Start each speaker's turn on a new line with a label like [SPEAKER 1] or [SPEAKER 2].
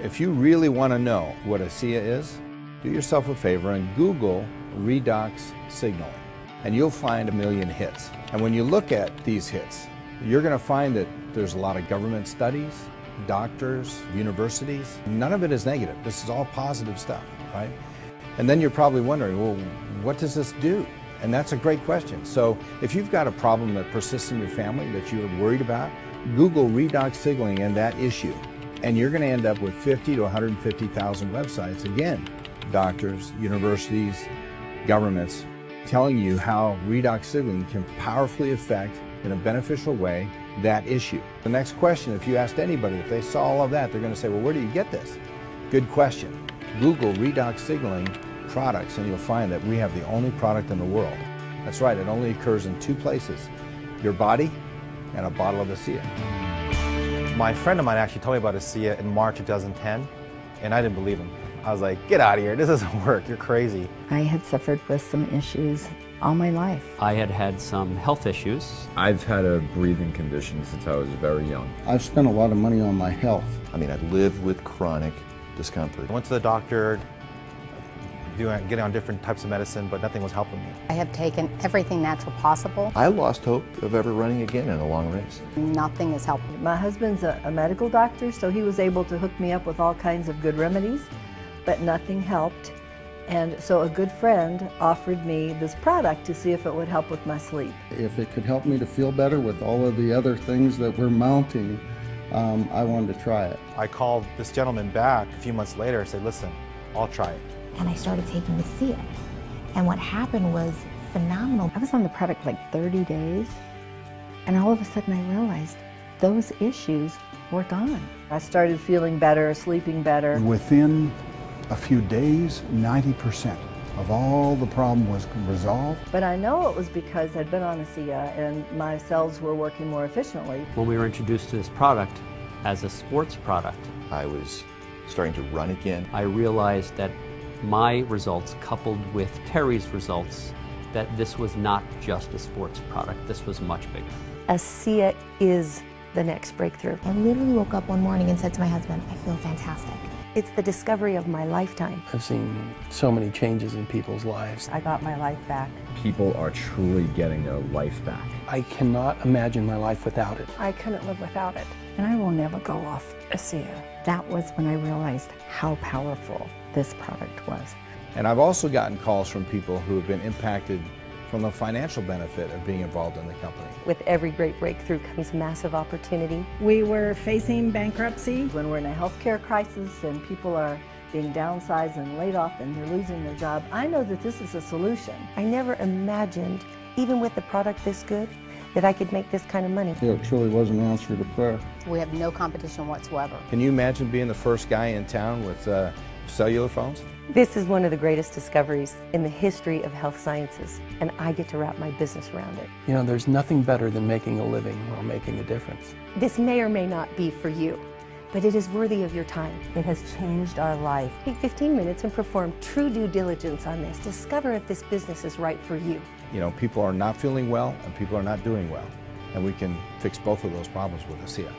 [SPEAKER 1] If you really want to know what ASEA is, do yourself a favor and Google redox signaling, and you'll find 1 million hits. And when you look at these hits, you're going to find that there's a lot of government studies, doctors, universities. None of it is negative. This is all positive stuff, right? And then you're probably wondering, well, what does this do? And that's a great question. So if you've got a problem that persists in your family that you're worried about, Google redox signaling and that issue, and you're going to end up with 50 to 150,000 websites, again, doctors, universities, governments, telling you how redox signaling can powerfully affect, in a beneficial way, that issue. The next question, if you asked anybody, if they saw all of that, they're going to say, well, where do you get this? Good question. Google redox signaling products and you'll find that we have the only product in the world. That's right, it only occurs in 2 places, your body and a bottle of ASEA.
[SPEAKER 2] My friend of mine actually told me about ASEA in March 2010, and I didn't believe him. I was like, get out of here, this doesn't work, you're crazy.
[SPEAKER 3] I had suffered with some issues all my life.
[SPEAKER 4] I had had some health issues.
[SPEAKER 5] I've had a breathing condition since I was very young.
[SPEAKER 6] I've spent a lot of money on my health.
[SPEAKER 7] I mean, I live with chronic discomfort.
[SPEAKER 2] I went to the doctor, getting on different types of medicine, but nothing was helping me.
[SPEAKER 8] I have taken everything natural possible.
[SPEAKER 7] I lost hope of ever running again in a long race.
[SPEAKER 8] Nothing is helping.
[SPEAKER 9] My husband's a medical doctor, so he was able to hook me up with all kinds of good remedies, but nothing helped. And so a good friend offered me this product to see if it would help with my sleep.
[SPEAKER 6] If it could help me to feel better with all of the other things that were mounting, I wanted to try it.
[SPEAKER 2] I called this gentleman back a few months later and said, listen, I'll try it.
[SPEAKER 10] And I started taking ASEA. And what happened was phenomenal.
[SPEAKER 3] I was on the product like 30 days, and all of a sudden I realized those issues were gone.
[SPEAKER 9] I started feeling better, sleeping better.
[SPEAKER 11] Within a few days, 90% of all the problem was resolved.
[SPEAKER 9] But I know it was because I'd been on ASEA and my cells were working more efficiently.
[SPEAKER 4] When we were introduced to this product as a sports product,
[SPEAKER 7] I was starting to run again.
[SPEAKER 4] I realized that my results coupled with Terry's results, that this was not just a sports product, this was much bigger.
[SPEAKER 12] ASEA is the next breakthrough.
[SPEAKER 10] I literally woke up one morning and said to my husband, I feel fantastic.
[SPEAKER 12] It's the discovery of my lifetime.
[SPEAKER 13] I've seen so many changes in people's lives.
[SPEAKER 9] I got my life back.
[SPEAKER 5] People are truly getting their life back.
[SPEAKER 13] I cannot imagine my life without it.
[SPEAKER 12] I couldn't live without it.
[SPEAKER 3] And I will never go off ASEA. That was when I realized how powerful this product was.
[SPEAKER 1] And I've also gotten calls from people who have been impacted from the financial benefit of being involved in the company.
[SPEAKER 12] With every great breakthrough comes massive opportunity.
[SPEAKER 14] We were facing bankruptcy.
[SPEAKER 9] When we're in a healthcare crisis and people are being downsized and laid off and they're losing their job, I know that this is a solution.
[SPEAKER 12] I never imagined, even with the product this good, that I could make this kind of money.
[SPEAKER 6] It truly was an answer to prayer.
[SPEAKER 8] We have no competition whatsoever.
[SPEAKER 1] Can you imagine being the first guy in town with cellular phones?
[SPEAKER 12] This is one of the greatest discoveries in the history of health sciences, and I get to wrap my business around it.
[SPEAKER 13] You know, there's nothing better than making a living while making a difference.
[SPEAKER 12] This may or may not be for you, but it is worthy of your time.
[SPEAKER 9] It has changed our life.
[SPEAKER 12] Take 15 minutes and perform true due diligence on this. Discover if this business is right for you.
[SPEAKER 1] You know, people are not feeling well and people are not doing well. And we can fix both of those problems with ASEA.